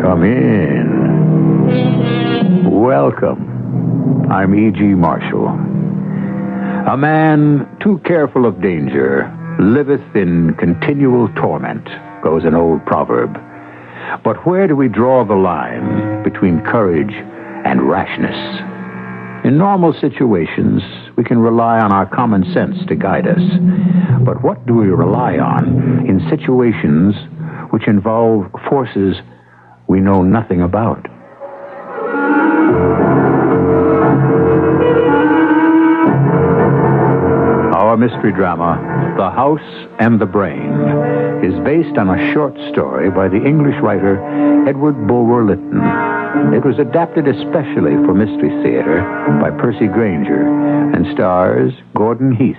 Come in. Welcome. I'm E.G. Marshall. A man too careful of danger liveth in continual torment, goes an old proverb. But where do we draw the line between courage and rashness? In normal situations, we can rely on our common sense to guide us. But what do we rely on in situations which involve forces we know nothing about? Our mystery drama, The House and the Brain, is based on a short story by the English writer Edward Bulwer Lytton. It was adapted especially for Mystery Theater by Percy Granger and stars Gordon Heath.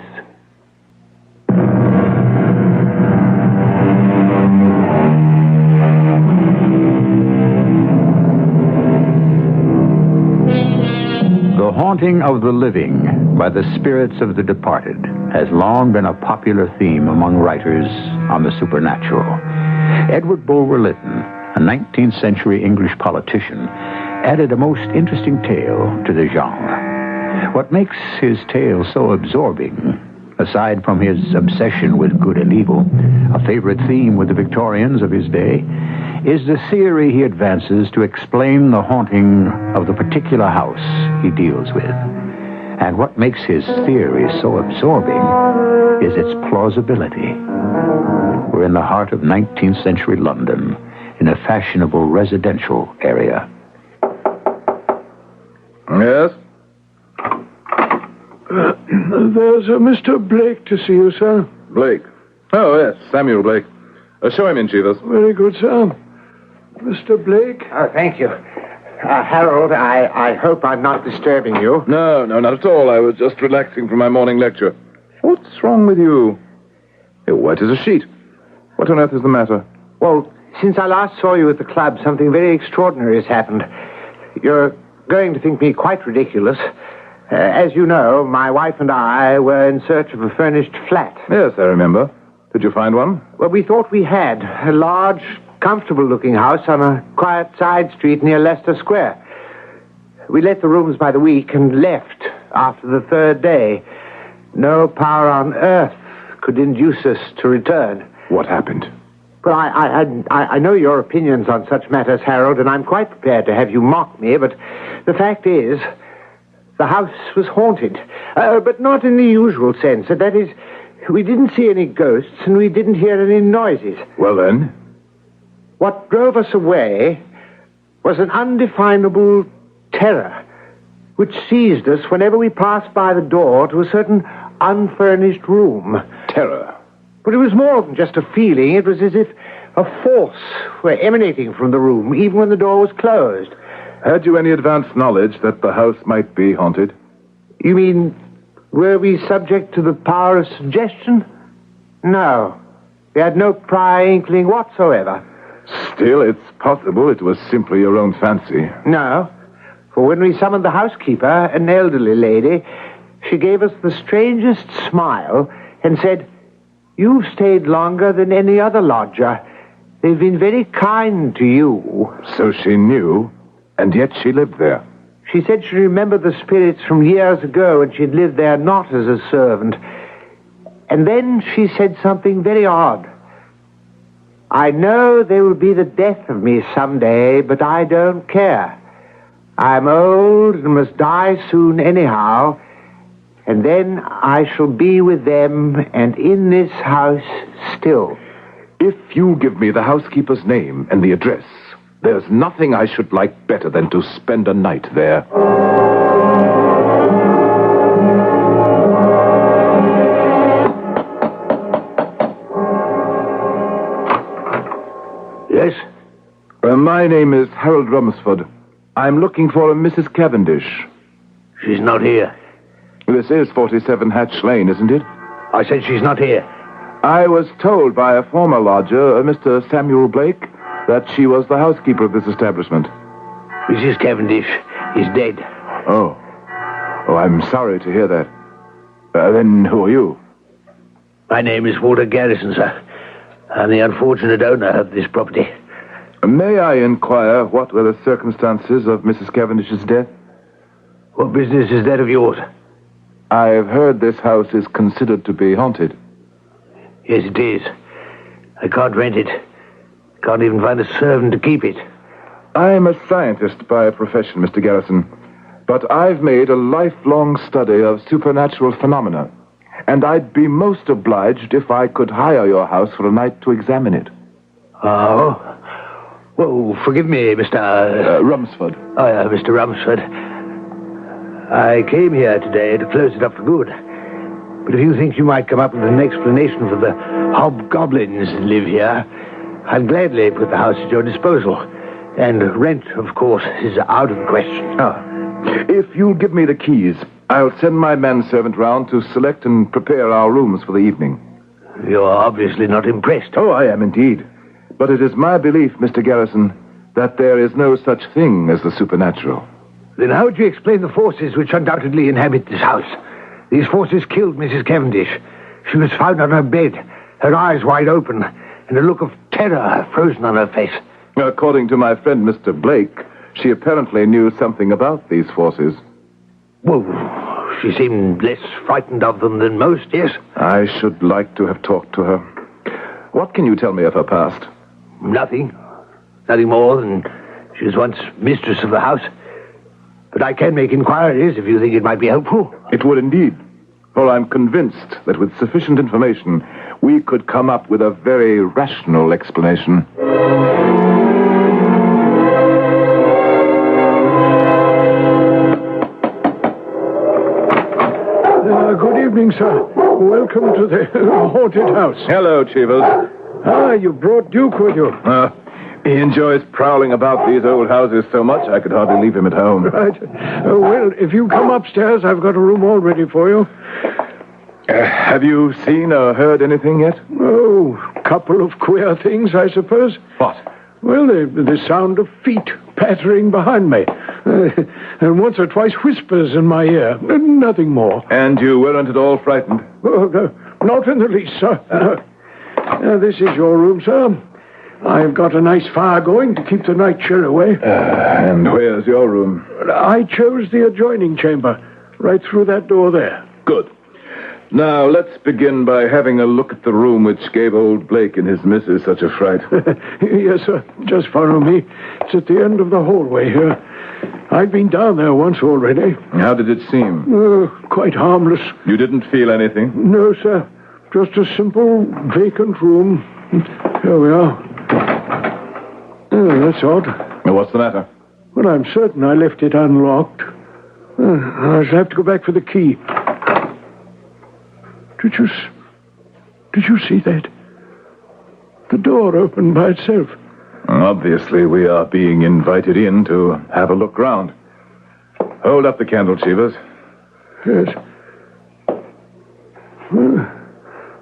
The haunting of the living by the spirits of the departed has long been a popular theme among writers on the supernatural. Edward Bulwer Lytton, a 19th century English politician, added a most interesting tale to the genre. What makes his tale so absorbing, aside from his obsession with good and evil, a favorite theme with the Victorians of his day, is the theory he advances to explain the haunting of the particular house he deals with. And what makes his theory so absorbing is its plausibility. We're in the heart of 19th century London, in a fashionable residential area. Yes? There's a Mr. Blake to see you, sir. Blake. Oh, yes, Samuel Blake. Show him in, Jeeves. Very good, sir. Mr. Blake? Oh, thank you. Harold, I hope I'm not disturbing you. No, not at all. I was just relaxing from my morning lecture. What's wrong with you? You're white as a sheet. What on earth is the matter? Well, since I last saw you at the club, something very extraordinary has happened. You're going to think me quite ridiculous. As you know, my wife and I were in search of a furnished flat. Yes, I remember. Did you find one? Well, we thought we had. A large, comfortable-looking house on a quiet side street near Leicester Square. We let the rooms by the week and left after the third day. No power on earth could induce us to return. What happened? Well, I know your opinions on such matters, Harold, and I'm quite prepared to have you mock me, but the fact is, the house was haunted. But not in the usual sense. That is, we didn't see any ghosts and we didn't hear any noises. Well, then? What drove us away was an undefinable terror which seized us whenever we passed by the door to a certain unfurnished room. Terror? But it was more than just a feeling. It was as if a force were emanating from the room, even when the door was closed. Had you any advance knowledge that the house might be haunted? You mean, were we subject to the power of suggestion? No. We had no prior inkling whatsoever. Still, it's possible it was simply your own fancy. No. For when we summoned the housekeeper, an elderly lady, she gave us the strangest smile and said, "You've stayed longer than any other lodger. They've been very kind to you." So she knew, and yet she lived there. She said she remembered the spirits from years ago and she'd lived there not as a servant. And then she said something very odd. "I know there will be the death of me someday, but I don't care. I'm old and must die soon anyhow, and then I shall be with them and in this house still." If you give me the housekeeper's name and the address, there's nothing I should like better than to spend a night there. Yes? My name is Harold Rumsford. I'm looking for a Mrs. Cavendish. She's not here. This is 47 Hatch Lane, isn't it? I said she's not here. I was told by a former lodger, Mr. Samuel Blake, that she was the housekeeper of this establishment. Mrs. Cavendish is dead. Oh, I'm sorry to hear that. Then who are you? My name is Walter Garrison, sir. I'm the unfortunate owner of this property. May I inquire what were the circumstances of Mrs. Cavendish's death? What business is that of yours? I have heard this house is considered to be haunted. Yes, it is. I can't rent it. Can't even find a servant to keep it. I am a scientist by profession, Mr. Garrison, but I've made a lifelong study of supernatural phenomena, and I'd be most obliged if I could hire your house for a night to examine it. Oh? Well, forgive me, Mr. Rumsford. Oh, yeah, Mr. Rumsford. I came here today to close it up for good. But if you think you might come up with an explanation for the hobgoblins that live here, I'd gladly put the house at your disposal. And rent, of course, is out of the question. If you'll give me the keys, I'll send my manservant round to select and prepare our rooms for the evening. You're obviously not impressed. Oh, I am indeed. But it is my belief, Mr. Garrison, that there is no such thing as the supernatural. Then how would you explain the forces which undoubtedly inhabit this house? These forces killed Mrs. Cavendish. She was found on her bed, her eyes wide open, and a look of terror frozen on her face. According to my friend Mr. Blake, she apparently knew something about these forces. Well, she seemed less frightened of them than most, yes? I should like to have talked to her. What can you tell me of her past? Nothing. Nothing more than she was once mistress of the house. But I can make inquiries if you think it might be helpful. It would indeed. For I'm convinced that with sufficient information, we could come up with a very rational explanation. Good evening, sir. Welcome to the haunted house. Hello, Cheevers. You brought Duke with you. He enjoys prowling about these old houses so much I could hardly leave him at home. Right. Well, if you come upstairs, I've got a room all ready for you. Have you seen or heard anything yet? Oh, couple of queer things, I suppose. What? Well, the sound of feet pattering behind me. And once or twice whispers in my ear. Nothing more. And you weren't at all frightened? Oh, no, not in the least, sir. This is your room, sir. I've got a nice fire going to keep the night chill away. And where's your room? I chose the adjoining chamber, right through that door there. Good. Now, let's begin by having a look at the room which gave old Blake and his missus such a fright. Yes, sir. Just follow me. It's at the end of the hallway here. I've been down there once already. How did it seem? Quite harmless. You didn't feel anything? No, sir. Just a simple, vacant room. Here we are. Oh, that's odd. What's the matter? Well, I'm certain I left it unlocked. I shall have to go back for the key. Did you see that? The door opened by itself. Obviously, we are being invited in to have a look round. Hold up the candle, Cheevers. Yes. Well,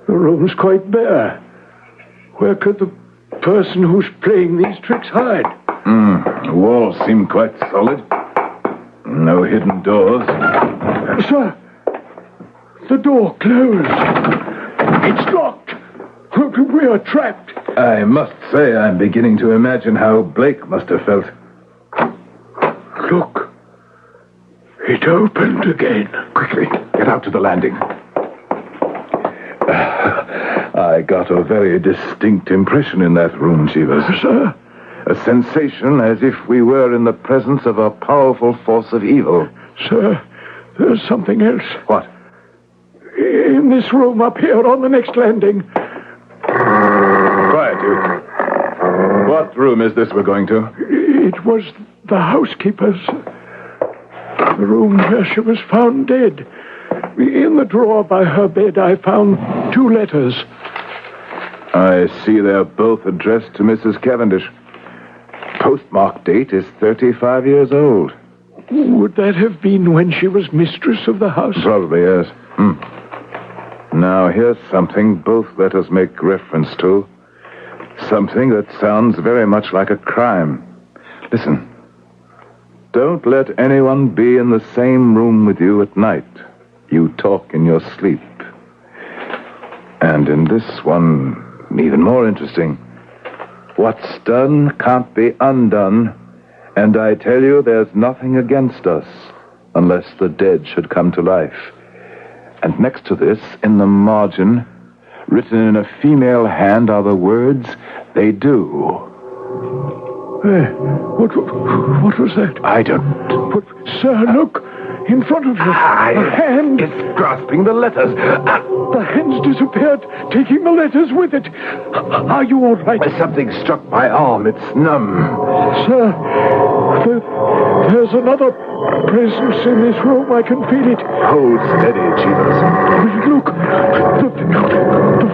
the room's quite bare. Where could the person who's playing these tricks hide? The walls seem quite solid. No hidden doors. Sir, the door closed. It's locked. We are trapped. I must say I'm beginning to imagine how Blake must have felt. Look. It opened again. Quickly, get out to the landing. I got a very distinct impression in that room, Cheevers. Sir? A sensation as if we were in the presence of a powerful force of evil. Sir, there's something else. What? In this room up here on the next landing. Quiet, you. What room is this we're going to? It was the housekeeper's. The room where she was found dead. In the drawer by her bed, I found 2 letters. I see they're both addressed to Mrs. Cavendish. Postmark date is 35 years old. Would that have been when she was mistress of the house? Probably, yes. Now, here's something both letters make reference to. Something that sounds very much like a crime. Listen. Don't let anyone be in the same room with you at night. You talk in your sleep. And in this one, even more interesting, What's done can't be undone, and I tell you there's nothing against us unless the dead should come to life. And next to this, in the margin, written in a female hand, are the words, "They do." What was that? I don't... But, sir, look. In front of you. A hand. It's grasping the letters. The hand's disappeared, taking the letters with it. Are you all right? Something struck my arm. It's numb. Sir, there's another presence in this room. I can feel it. Hold steady, Chivas. Look, the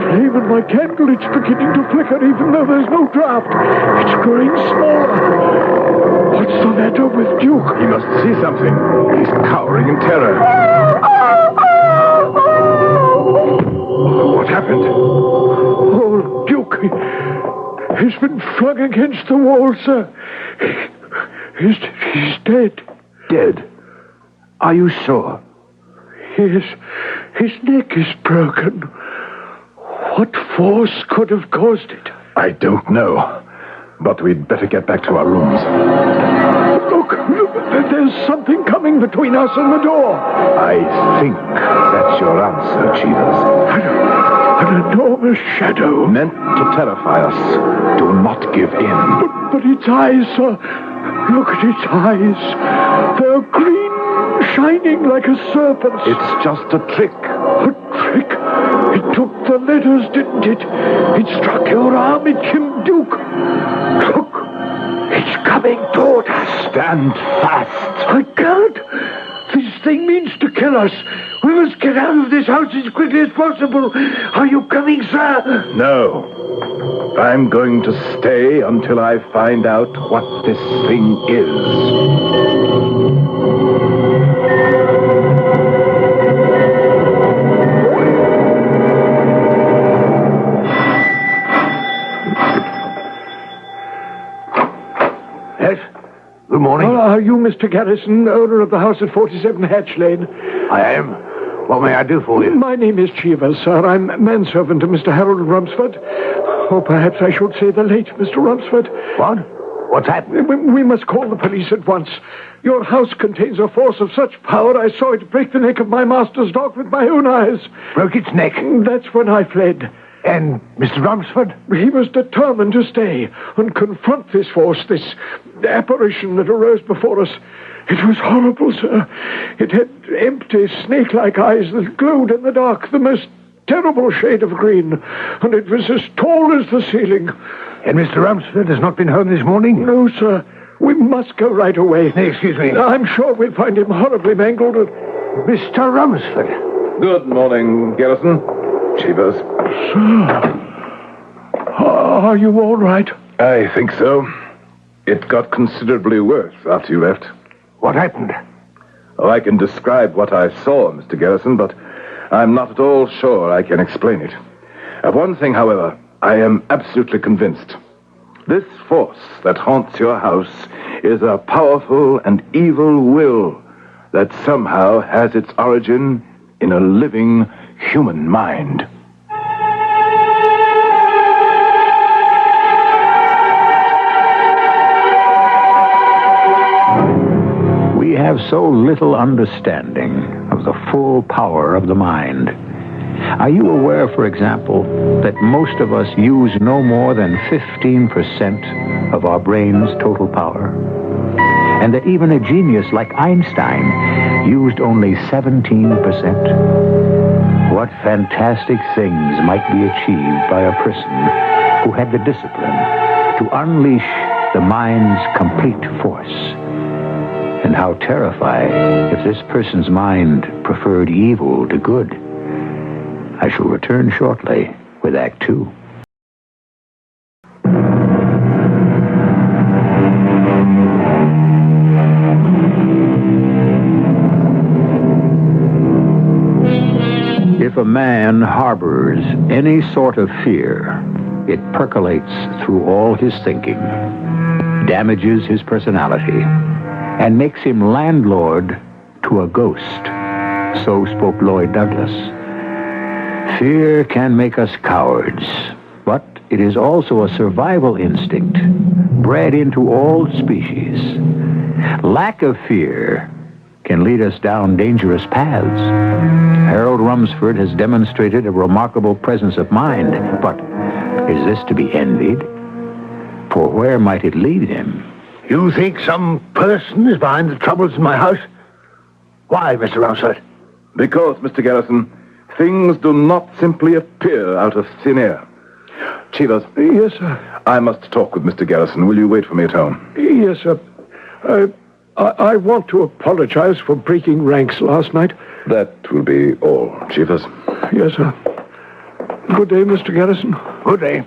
flame in my candle, it's beginning to flicker even though there's no draft. It's growing smaller. What's the matter with Duke? He must see something. He's cowering in terror. What happened? Oh, Duke, he's been flung against the wall, sir. He's dead. Dead? Are you sure? Yes, his neck is broken. What force could have caused it? I don't know. But we'd better get back to our rooms. Look, there's something coming between us and the door. I think that's your answer, Chivas. An enormous shadow. Meant to terrify us. Do not give in. But its eyes, sir. Look at its eyes. They're green, shining like a serpent's. It's just a trick. A trick? It took the letters, didn't it? It struck your arm. It killed Duke. Look, it's coming toward us. Stand fast. I can't. This thing means to kill us. We must get out of this house as quickly as possible. Are you coming, sir? No. I'm going to stay until I find out what this thing is. Good morning. Are you Mr. Garrison, owner of the house at 47 Hatch Lane? I am. What may I do for you? My name is Chivas, sir. I'm manservant to Mr. Harold Rumsford. Or perhaps I should say the late Mr. Rumsford. What? What's happened? We must call the police at once. Your house contains a force of such power I saw it break the neck of my master's dog with my own eyes. Broke its neck? That's when I fled. And Mr. Rumsford? He was determined to stay and confront this force, this apparition that arose before us. It was horrible, sir. It had empty, snake-like eyes that glowed in the dark, the most terrible shade of green, and it was as tall as the ceiling. And Mr. Rumsford has not been home this morning? No, sir. We must go right away. Excuse me. I'm sure we'll find him horribly mangled. Mr. Rumsford. Good morning, Garrison. Chivas. Sir, are you all right? I think so. It got considerably worse after you left. What happened? Oh, I can describe what I saw, Mr. Garrison, but I'm not at all sure I can explain it. Of one thing, however, I am absolutely convinced. This force that haunts your house is a powerful and evil will that somehow has its origin in a living human mind. We have so little understanding of the full power of the mind. Are you aware, for example, that most of us use no more than 15% of our brain's total power? And that even a genius like Einstein used only 17%? What fantastic things might be achieved by a person who had the discipline to unleash the mind's complete force. And how terrifying if this person's mind preferred evil to good. I shall return shortly with Act 2. If a man harbors any sort of fear, it percolates through all his thinking, damages his personality, and makes him landlord to a ghost. So spoke Lloyd Douglas. Fear can make us cowards, but it is also a survival instinct bred into all species. Lack of fear can lead us down dangerous paths. Harold Rumsford has demonstrated a remarkable presence of mind, but is this to be envied? For where might it lead him? You think some person is behind the troubles in my house? Why, Mr. Rumsford? Because, Mr. Garrison, things do not simply appear out of thin air. Chivas. Yes, sir. I must talk with Mr. Garrison. Will you wait for me at home? Yes, sir. I want to apologize for breaking ranks last night. That will be all, Chivas. Yes, sir. Good day, Mr. Garrison. Good day.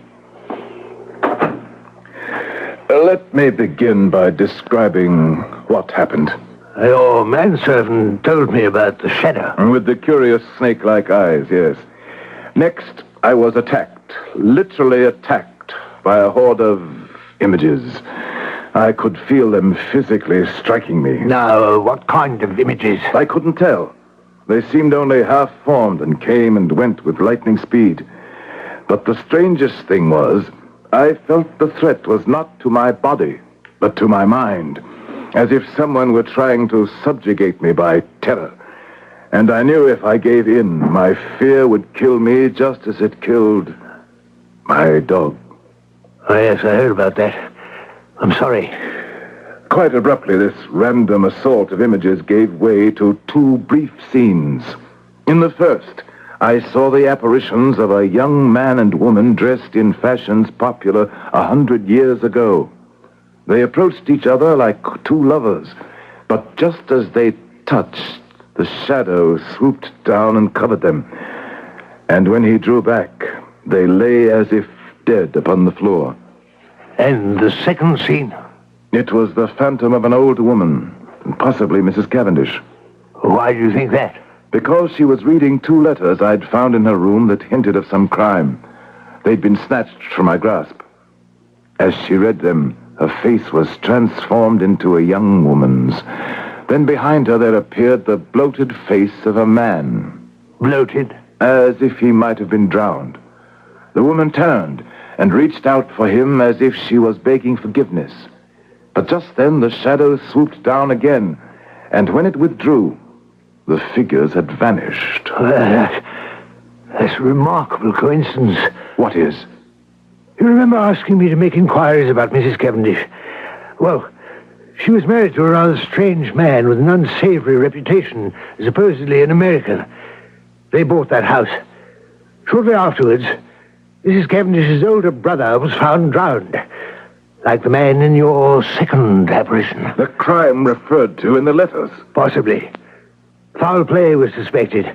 Let me begin by describing what happened. Your manservant told me about the shadow. With the curious snake-like eyes, yes. Next, I was attacked, literally attacked, by a horde of images. I could feel them physically striking me. Now, what kind of images? I couldn't tell. They seemed only half-formed and came and went with lightning speed. But the strangest thing was, I felt the threat was not to my body, but to my mind, as if someone were trying to subjugate me by terror. And I knew if I gave in, my fear would kill me just as it killed my dog. Oh, yes, I heard about that. I'm sorry. Quite abruptly, this random assault of images gave way to two brief scenes. In the first, I saw the apparitions of a young man and woman dressed in fashions popular 100 years ago. They approached each other like two lovers, but just as they touched, the shadow swooped down and covered them. And when he drew back, they lay as if dead upon the floor. And the second scene? It was the phantom of an old woman, possibly Mrs. Cavendish. Why do you think that? Because she was reading two letters I'd found in her room that hinted of some crime. They'd been snatched from my grasp. As she read them, her face was transformed into a young woman's. Then behind her there appeared the bloated face of a man. Bloated? As if he might have been drowned. The woman turned and reached out for him as if she was begging forgiveness. But just then the shadow swooped down again, and when it withdrew, the figures had vanished. That's a remarkable coincidence. What is? You remember asking me to make inquiries about Mrs. Cavendish? Well, she was married to a rather strange man with an unsavory reputation, supposedly an American. They bought that house. Shortly afterwards, Mrs. Cavendish's older brother was found drowned, like the man in your second apparition. The crime referred to in the letters? Possibly. Foul play was suspected,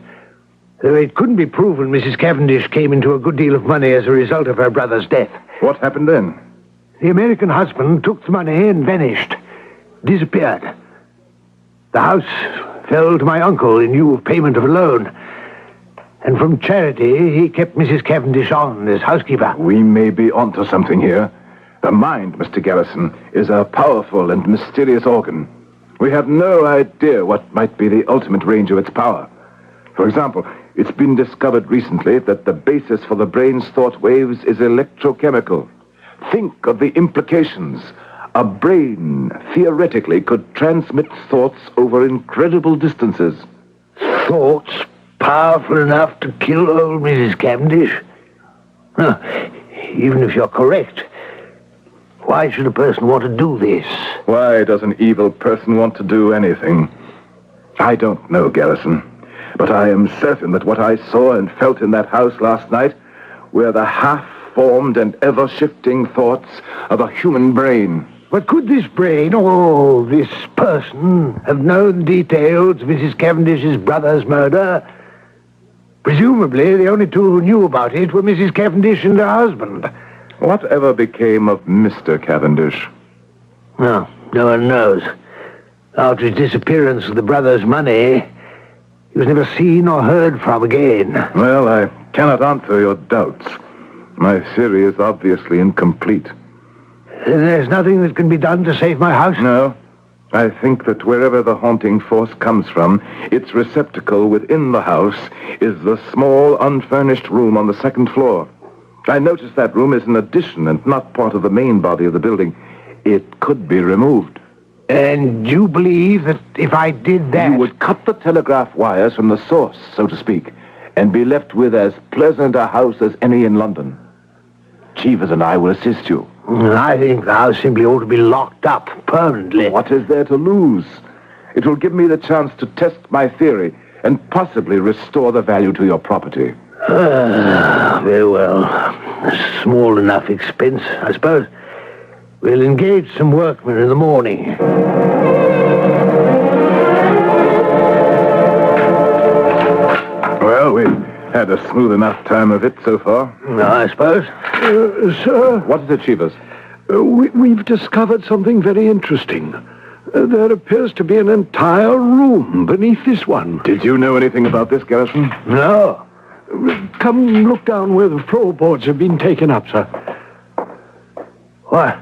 though it couldn't be proven Mrs. Cavendish came into a good deal of money as a result of her brother's death. What happened then? The American husband took the money and vanished, disappeared. The house fell to my uncle in lieu of payment of a loan, and from charity he kept Mrs. Cavendish on as housekeeper. We may be onto something here. The mind, Mr. Garrison, is a powerful and mysterious organ. We have no idea what might be the ultimate range of its power. For example, it's been discovered recently that the basis for the brain's thought waves is electrochemical. Think of the implications. A brain, theoretically, could transmit thoughts over incredible distances. Thoughts powerful enough to kill old Mrs. Cavendish? Huh. Even if you're correct, why should a person want to do this? Why does an evil person want to do anything? I don't know, Garrison. But I am certain that what I saw and felt in that house last night were the half-formed and ever-shifting thoughts of a human brain. But could this brain, or this person, have known details of Mrs. Cavendish's brother's murder? Presumably, the only two who knew about it were Mrs. Cavendish and her husband. Whatever became of Mr. Cavendish? No one knows. After his disappearance of the brother's money, he was never seen or heard from again. Well, I cannot answer your doubts. My theory is obviously incomplete. There's nothing that can be done to save my house? No. I think that wherever the haunting force comes from, its receptacle within the house is the small, unfurnished room on the second floor. I noticed that room is an addition and not part of the main body of the building. It could be removed. And you believe that if I did that... You would cut the telegraph wires from the source, so to speak, and be left with as pleasant a house as any in London. Cheevers and I will assist you. I think the house simply ought to be locked up permanently. What is there to lose? It will give me the chance to test my theory and possibly restore the value to your property. Very well. A small enough expense, I suppose. We'll engage some workmen in the morning. Well, we've had a smooth enough time of it so far. I suppose. Sir, What is it, Cheevers? we've discovered something very interesting. There appears to be an entire room beneath this one. Did you know anything about this, Garrison? No. Come look down where the floorboards have been taken up, sir. Why?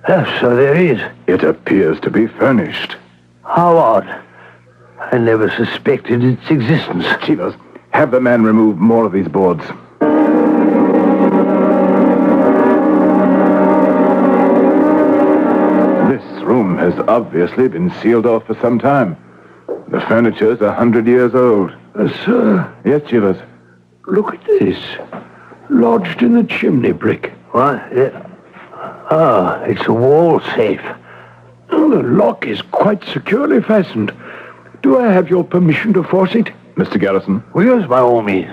Yes, so there is. It appears to be furnished. How odd. I never suspected its existence. Cheevers, have the man remove more of these boards. This room has obviously been sealed off for some time. The furniture's 100 years old. Sir, Yes, Cheevers. look at this. Lodged in the chimney brick. What? Yeah. Oh, it's a wall safe. Oh, the lock is quite securely fastened. Do I have your permission to force it? Mr. Garrison. Well, yes, by all means.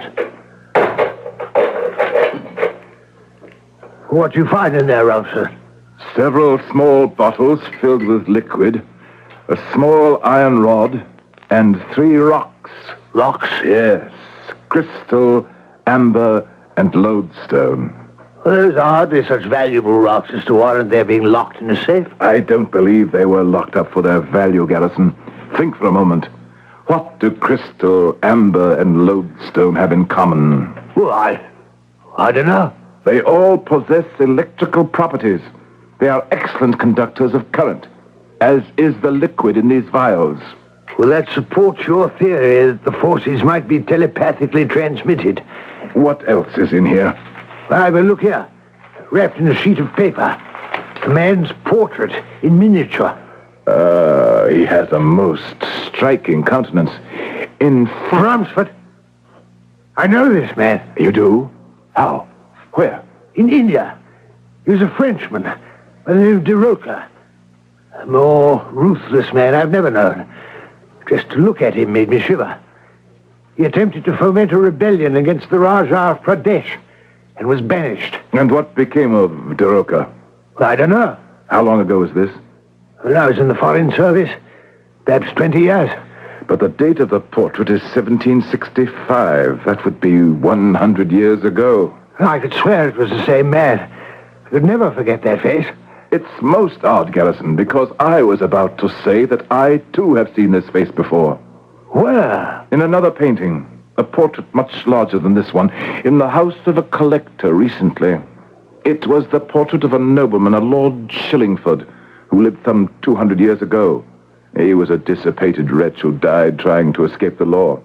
What do you find in there, Ralph, sir? Several small bottles filled with liquid, a small iron rod, and 3 rocks. Rocks? Yes. Crystal, amber, and lodestone. Well, those are hardly such valuable rocks as to warrant their being locked in a safe. I don't believe they were locked up for their value, Garrison. Think for a moment. What do crystal, amber, and lodestone have in common? Well, I don't know. They all possess electrical properties. They are excellent conductors of current, as is the liquid in these vials. Well, that supports your theory that the forces might be telepathically transmitted. What else is in here? Well, look here. Wrapped in a sheet of paper. A man's portrait in miniature. He has a most striking countenance. In Ramsford. I know this man. You do? How? Where? In India. He was a Frenchman by the name of De Roca. A more ruthless man I've never known. Just to look at him made me shiver. He attempted to foment a rebellion against the Raja of Pradesh and was banished. And what became of De Roca? Well, I don't know. How long ago was this? Well, I was in the Foreign Service. Perhaps 20 years. But the date of the portrait is 1765. That would be 100 years ago. I could swear it was the same man. I could never forget that face. It's most odd, Garrison, because I was about to say that I, too, have seen this face before. Where? In another painting, a portrait much larger than this one, in the house of a collector recently. It was the portrait of a nobleman, a Lord Shillingford, who lived some 200 years ago. He was a dissipated wretch who died trying to escape the law.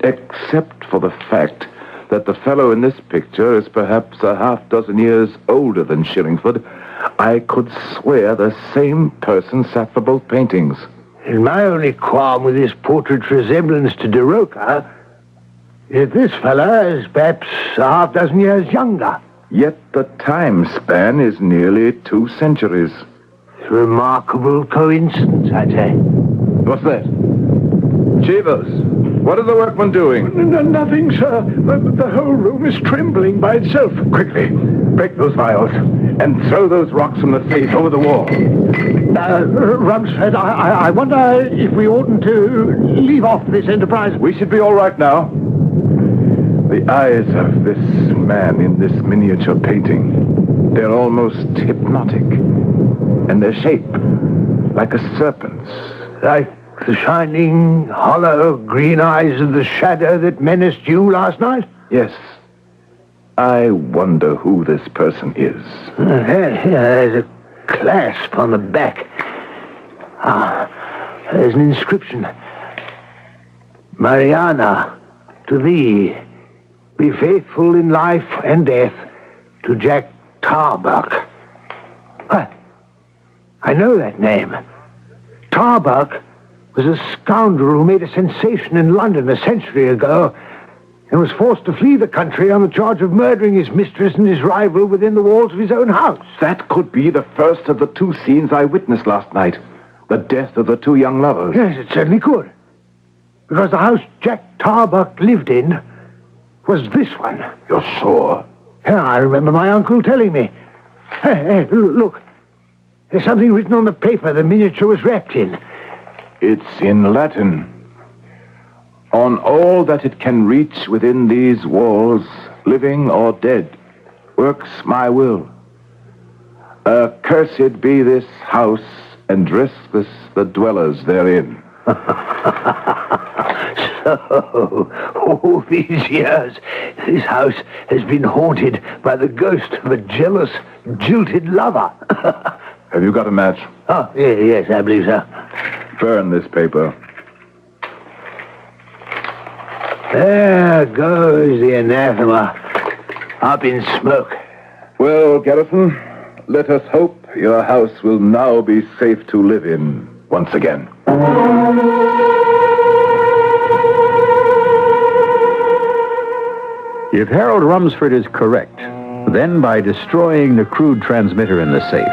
Except for the fact that the fellow in this picture is perhaps a half-dozen years older than Shillingford, I could swear the same person sat for both paintings. And my only qualm with this portrait's resemblance to De Roca is that this fella is perhaps a half-dozen years younger. Yet the time span is nearly 2 centuries. It's a remarkable coincidence, I'd say. What's that? Cheevers, what are the workmen doing? Nothing, sir. The whole room is trembling by itself. Quickly, break those vials and throw those rocks from the safe over the wall. Rumsford, I wonder if we oughtn't to leave off this enterprise. We should be all right now. The eyes of this man in this miniature painting, they're almost hypnotic. And their shape, like a serpent's. Like the shining, hollow green eyes of the shadow that menaced you last night? Yes. I wonder who this person is. Here, there's a clasp on the back. There's an inscription. Mariana, to thee, be faithful in life and death, to Jack Tarbuck. What? I know that name. Tarbuck was a scoundrel who made a sensation in London a century ago and was forced to flee the country on the charge of murdering his mistress and his rival within the walls of his own house. That could be the first of the two scenes I witnessed last night. The death of the two young lovers. Yes, it certainly could. Because the house Jack Tarbuck lived in was this one. You're sure? Yeah, I remember my uncle telling me. Hey, look. There's something written on the paper the miniature was wrapped in. It's in Latin. On all that it can reach within these walls, living or dead, works my will. Accursed be this house, and restless the dwellers therein. So, all these years, this house has been haunted by the ghost of a jealous, jilted lover. Have you got a match? Oh, yes, I believe so. Burn this paper. There goes the anathema, up in smoke. Well, Garrison, let us hope your house will now be safe to live in once again. If Harold Rumsford is correct, then by destroying the crude transmitter in the safe,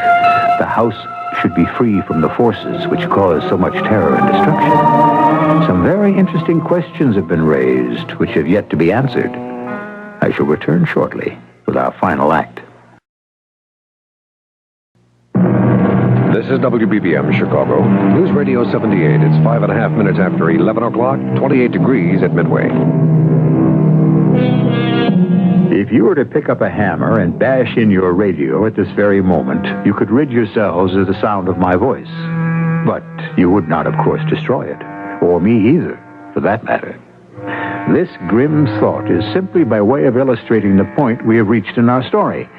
the house should be free from the forces which cause so much terror and destruction. Some very interesting questions have been raised which have yet to be answered. I shall return shortly with our final act. This is WBBM Chicago. News Radio 78. It's 5.5 minutes after 11 o'clock, 28 degrees at Midway. If you were to pick up a hammer and bash in your radio at this very moment, you could rid yourselves of the sound of my voice. But you would not, of course, destroy it. Or me either, for that matter. This grim thought is simply by way of illustrating the point we have reached in our story.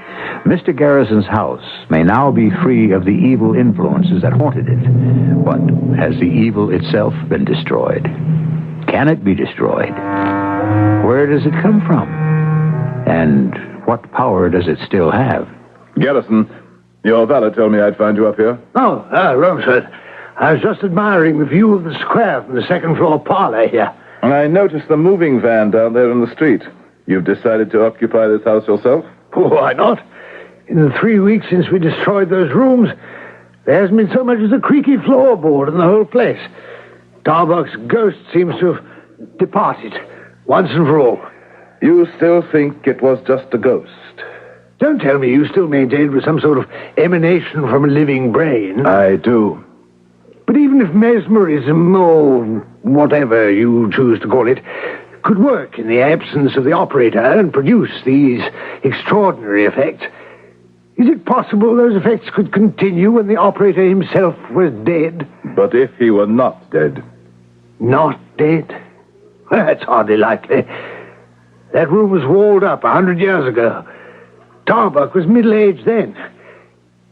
Mr. Garrison's house may now be free of the evil influences that haunted it. But has the evil itself been destroyed? Can it be destroyed? Where does it come from? And what power does it still have? Garrison, your valet told me I'd find you up here. Oh, Rumsford. I was just admiring the view of the square from the second-floor parlor here. And I noticed the moving van down there in the street. You've decided to occupy this house yourself? Oh, why not? In the 3 weeks since we destroyed those rooms, there hasn't been so much as a creaky floorboard in the whole place. Tarbuck's ghost seems to have departed, once and for all. You still think it was just a ghost? Don't tell me you still maintain it was some sort of emanation from a living brain. I do. But even if mesmerism, or whatever you choose to call it, could work in the absence of the operator and produce these extraordinary effects, is it possible those effects could continue when the operator himself was dead? But if he were not dead? Not dead? Well, that's hardly likely. That room was walled up 100 years ago. Tarbuck was middle-aged then.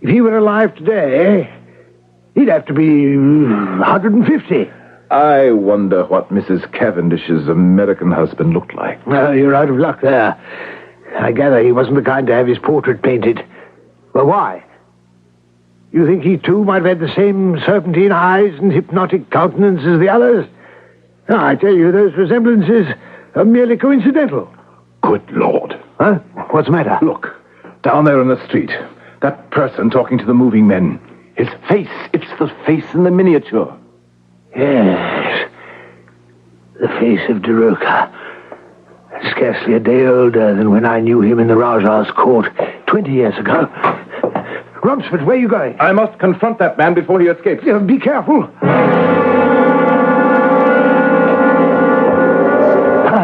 If he were alive today, he'd have to be 150. I wonder what Mrs. Cavendish's American husband looked like. Well, you're out of luck there. I gather he wasn't the kind to have his portrait painted. Well, why? You think he, too, might have had the same serpentine eyes and hypnotic countenance as the others? No, I tell you, those resemblances are merely coincidental. Good Lord. Huh? What's the matter? Look, down there in the street, that person talking to the moving men. His face, it's the face in the miniature. Yes, the face of Daroka. Scarcely a day older than when I knew him in the Rajah's court 20 years ago. Rumsford, where are you going? I must confront that man before he escapes. Be careful.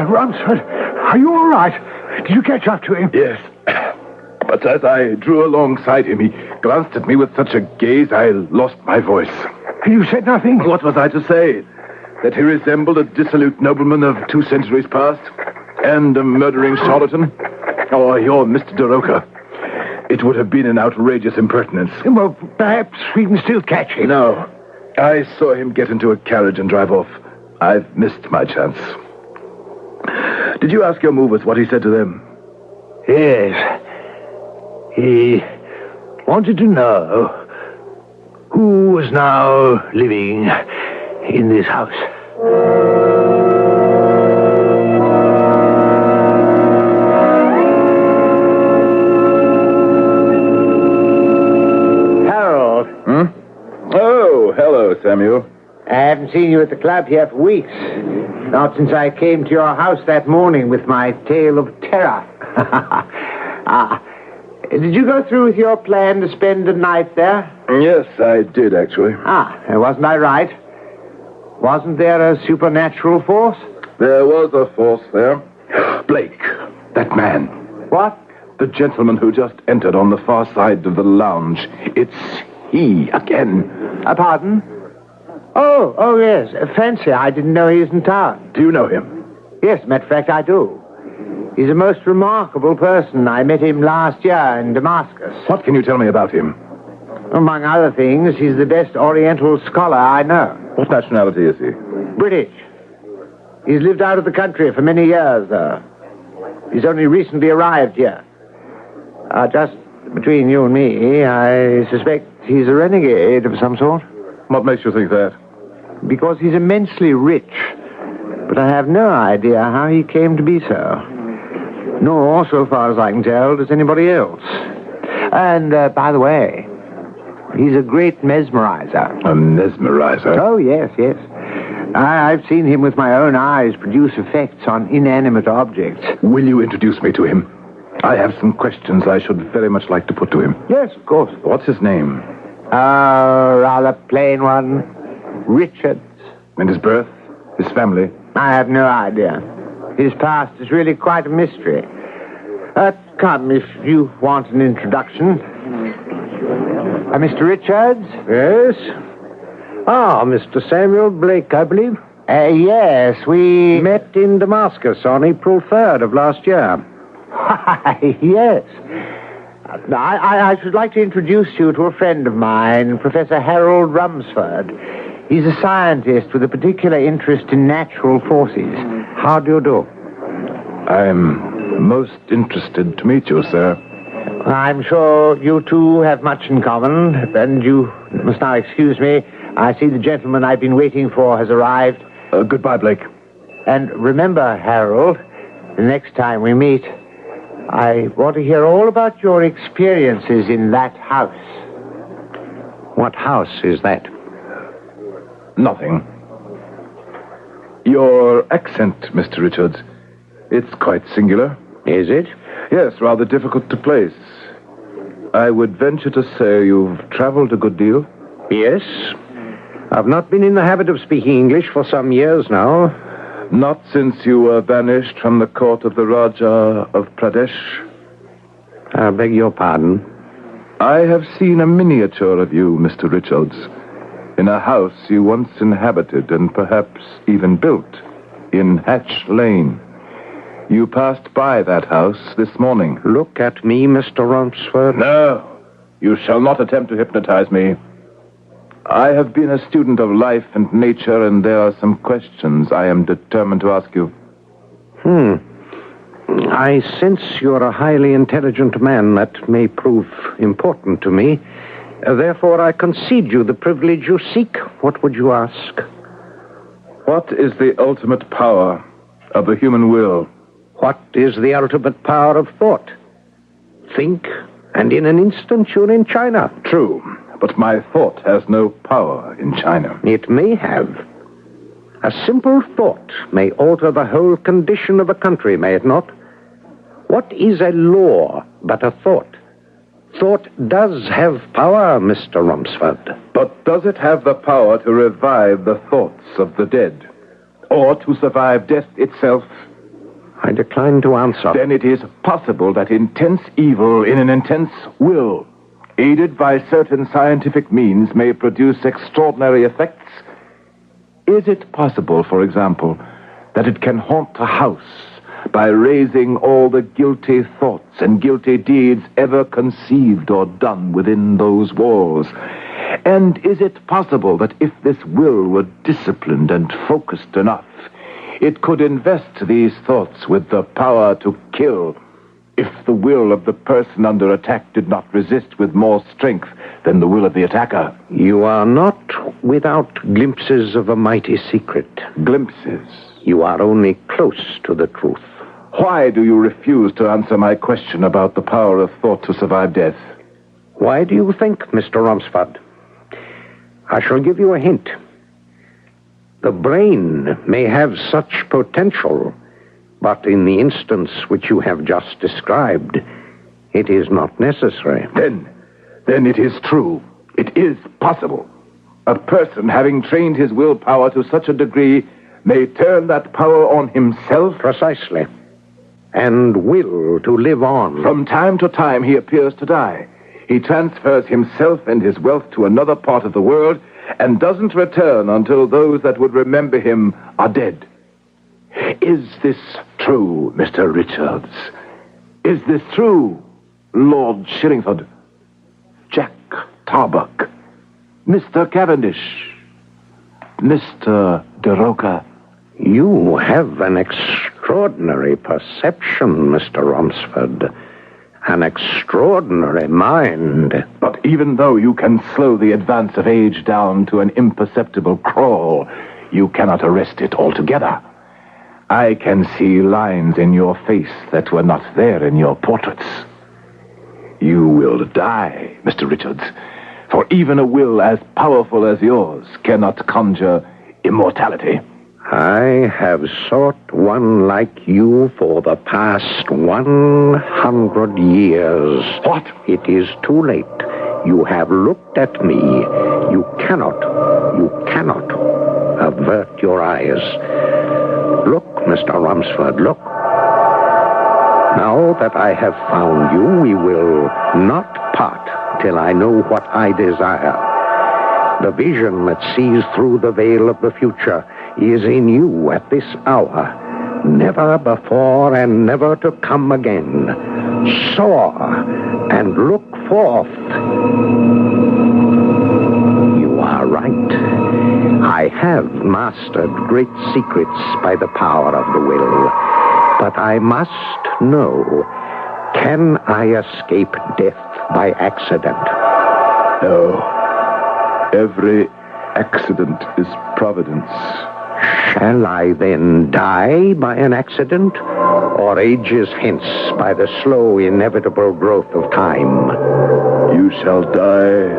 Rumsford, are you all right? Did you catch up to him? Yes. But as I drew alongside him, he glanced at me with such a gaze, I lost my voice. And you said nothing? What was I to say? That he resembled a dissolute nobleman of 2 centuries past? And a murdering charlatan? Oh, you're Mr. Daroka. It would have been an outrageous impertinence. Well, perhaps we can still catch him. No. I saw him get into a carriage and drive off. I've missed my chance. Did you ask your movers what he said to them? Yes. He wanted to know who was now living in this house. Harold. Oh, hello, Samuel. I haven't seen you at the club here for weeks. Not since I came to your house that morning with my tale of terror. Did you go through with your plan to spend the night there? Yes, I did, actually. Wasn't I right? Wasn't there a supernatural force? There was a force there. Blake, that man. What? The gentleman who just entered on the far side of the lounge. It's he again. Pardon? Oh, yes. Fancy, I didn't know he was in town. Do you know him? Yes, matter of fact, I do. He's a most remarkable person. I met him last year in Damascus. What can you tell me about him? Among other things, he's the best Oriental scholar I know. What nationality is he? British. He's lived out of the country for many years, though. He's only recently arrived here. Just between you and me, I suspect he's a renegade of some sort. What makes you think that? Because he's immensely rich. But I have no idea how he came to be so. Nor, so far as I can tell, does anybody else. And, by the way, he's a great mesmerizer. A mesmerizer? Oh, yes. I've seen him with my own eyes produce effects on inanimate objects. Will you introduce me to him? I have some questions I should very much like to put to him. Yes, of course. What's his name? Rather plain one. Richards. And his birth? His family? I have no idea. His past is really quite a mystery. Come, if you want an introduction. Mr. Richards? Yes? Mr. Samuel Blake, I believe. Yes, we Met in Damascus on April 3rd of last year. Yes. I should like to introduce you to a friend of mine, Professor Harold Rumsford. He's a scientist with a particular interest in natural forces. How do you do? I'm most interested to meet you, sir. I'm sure you two have much in common, and you must now excuse me. I see the gentleman I've been waiting for has arrived. Goodbye, Blake. And remember, Harold, the next time we meet, I want to hear all about your experiences in that house. What house is that? Nothing. Your accent, Mr. Richards, it's quite singular. Is it? Yes, rather difficult to place. I would venture to say you've traveled a good deal. Yes. I've not been in the habit of speaking English for some years now. Not since you were banished from the court of the Raja of Pradesh. I beg your pardon. I have seen a miniature of you, Mr. Richards, in a house you once inhabited and perhaps even built in Hatch Lane. You passed by that house this morning. Look at me, Mr. Rumsford. No, you shall not attempt to hypnotize me. I have been a student of life and nature, and there are some questions I am determined to ask you. I sense you're a highly intelligent man. That may prove important to me. Therefore, I concede you the privilege you seek. What would you ask? What is the ultimate power of the human will? What is the ultimate power of thought? Think, and in an instant you're in China. True, but my thought has no power in China. It may have. A simple thought may alter the whole condition of a country, may it not? What is a law but a thought? Thought does have power, Mr. Rumsford. But does it have the power to revive the thoughts of the dead? Or to survive death itself? I decline to answer. Then it is possible that intense evil in an intense will, aided by certain scientific means, may produce extraordinary effects. Is it possible, for example, that it can haunt a house by raising all the guilty thoughts and guilty deeds ever conceived or done within those walls? And is it possible that if this will were disciplined and focused enough, it could invest these thoughts with the power to kill if the will of the person under attack did not resist with more strength than the will of the attacker? You are not without glimpses of a mighty secret. Glimpses? You are only close to the truth. Why do you refuse to answer my question about the power of thought to survive death? Why do you think, Mr. Romsford? I shall give you a hint. The brain may have such potential, but in the instance which you have just described, it is not necessary. Then it is true. It is possible. A person having trained his willpower to such a degree may turn that power on himself. Precisely. And will to live on. From time to time he appears to die. He transfers himself and his wealth to another part of the world and doesn't return until those that would remember him are dead. Is this true, Mr. Richards? Is this true, Lord Shillingford? Jack Tarbuck? Mr. Cavendish? Mr. De Roca? You have an extraordinary perception, Mr. Romsford. An extraordinary mind. But even though you can slow the advance of age down to an imperceptible crawl, you cannot arrest it altogether. I can see lines in your face that were not there in your portraits. You will die, Mr. Richards, for even a will as powerful as yours cannot conjure immortality. I have sought one like you for the past 100 years. What? It is too late. You have looked at me. You cannot avert your eyes. Look, Mr. Romsford, look. Now that I have found you, we will not part till I know what I desire. The vision that sees through the veil of the future is in you at this hour, never before and never to come again. Soar and look forth. You are right. I have mastered great secrets by the power of the will, but I must know, can I escape death by accident? No. Every accident is providence. Shall I then die by an accident, or ages hence by the slow, inevitable growth of time? You shall die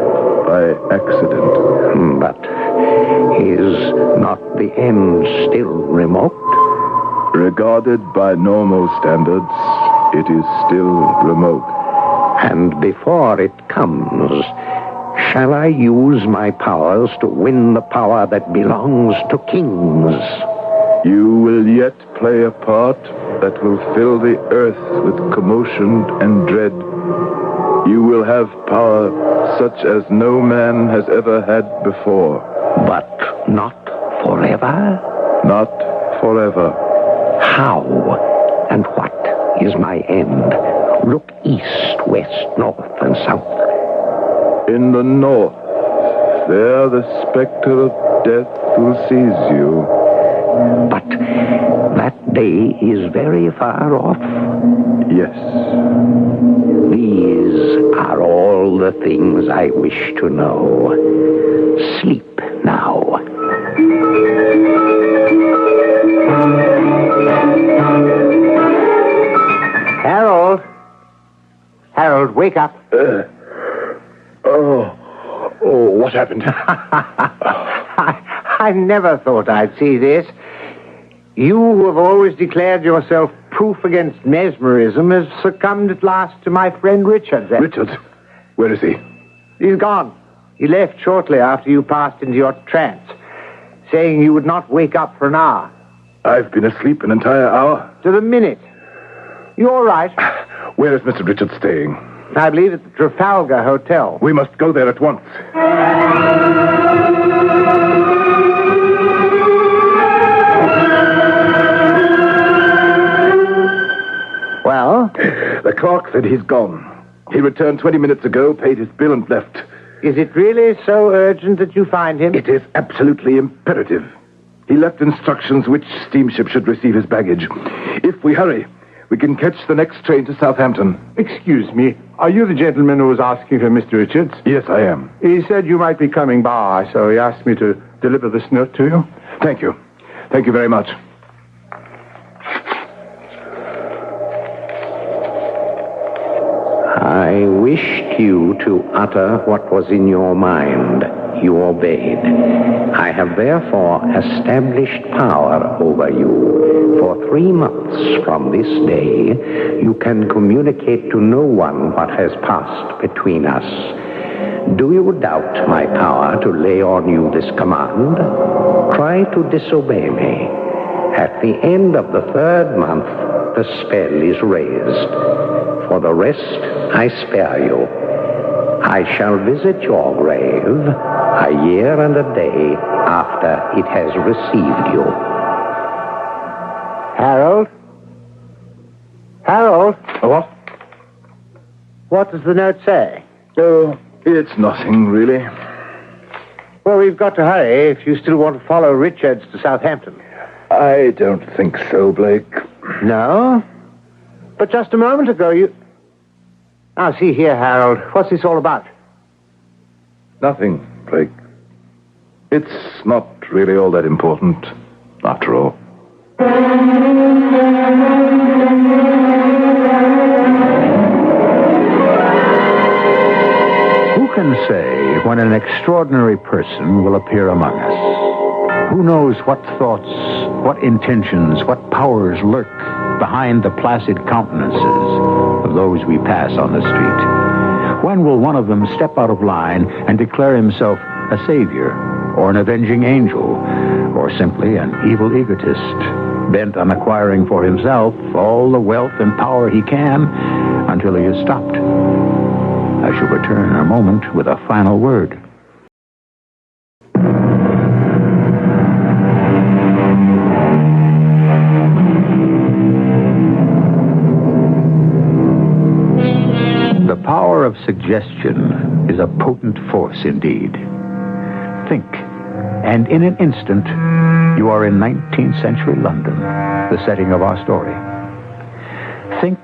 by accident. But is not the end still remote? Regarded by normal standards, it is still remote. And before it comes, shall I use my powers to win the power that belongs to kings? You will yet play a part that will fill the earth with commotion and dread. You will have power such as no man has ever had before. But not forever? Not forever. How and what is my end? Look east, west, north, and south. In the north, there the specter of death will seize you. But that day is very far off. Yes. These are all the things I wish to know. Sleep now. Harold, wake up. What happened? I never thought I'd see this. You, who have always declared yourself proof against mesmerism, has succumbed at last to my friend Richards. Richards? Where is he? He's gone. He left shortly after you passed into your trance, saying you would not wake up for an hour. I've been asleep an entire hour? To the minute. You all right? Where is Mr. Richards staying? I believe at the Trafalgar Hotel. We must go there at once. Well? The clerk said he's gone. He returned 20 minutes ago, paid his bill, and left. Is it really so urgent that you find him? It is absolutely imperative. He left instructions which steamship should receive his baggage. If we hurry, We can catch the next train to Southampton. Excuse me, are you the gentleman who was asking for Mr. Richards? Yes, I am. He said you might be coming by, so he asked me to deliver this note to you. Thank you. Thank you very much. I wished you to utter what was in your mind. You obeyed. I have therefore established power over you. For 3 months from this day, you can communicate to no one what has passed between us. Do you doubt my power to lay on you this command? Try to disobey me. At the end of the 3rd month, the spell is raised. For the rest, I spare you. I shall visit your grave a year and a day after it has received you. Harold? Harold? What? What does the note say? Oh, it's nothing, really. Well, we've got to hurry if you still want to follow Richards to Southampton. I don't think so, Blake. No? But just a moment ago you... Now, see here, Harold. What's this all about? Nothing, Blake. It's not really all that important, after all. Who can say when an extraordinary person will appear among us? Who knows what thoughts, what intentions, what powers lurk behind the placid countenances of those we pass on the street? When will one of them step out of line and declare himself a savior, or an avenging angel, or simply an evil egotist, bent on acquiring for himself all the wealth and power he can until he is stopped? I shall return in a moment with a final word. The power of suggestion is a potent force indeed. Think, and in an instant, you are in 19th century London, the setting of our story. Think,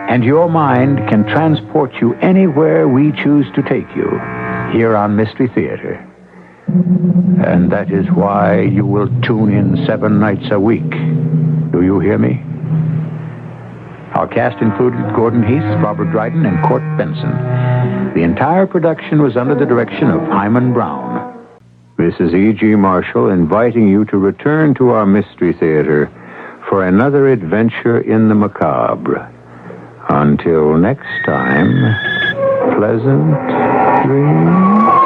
and your mind can transport you anywhere we choose to take you, here on Mystery Theater. And that is why you will tune in 7 nights a week. Do you hear me? Our cast included Gordon Heath, Robert Dryden, and Court Benson. The entire production was under the direction of Hyman Brown. This is E.G. Marshall inviting you to return to our Mystery Theater for another adventure in the macabre. Until next time, pleasant dreams.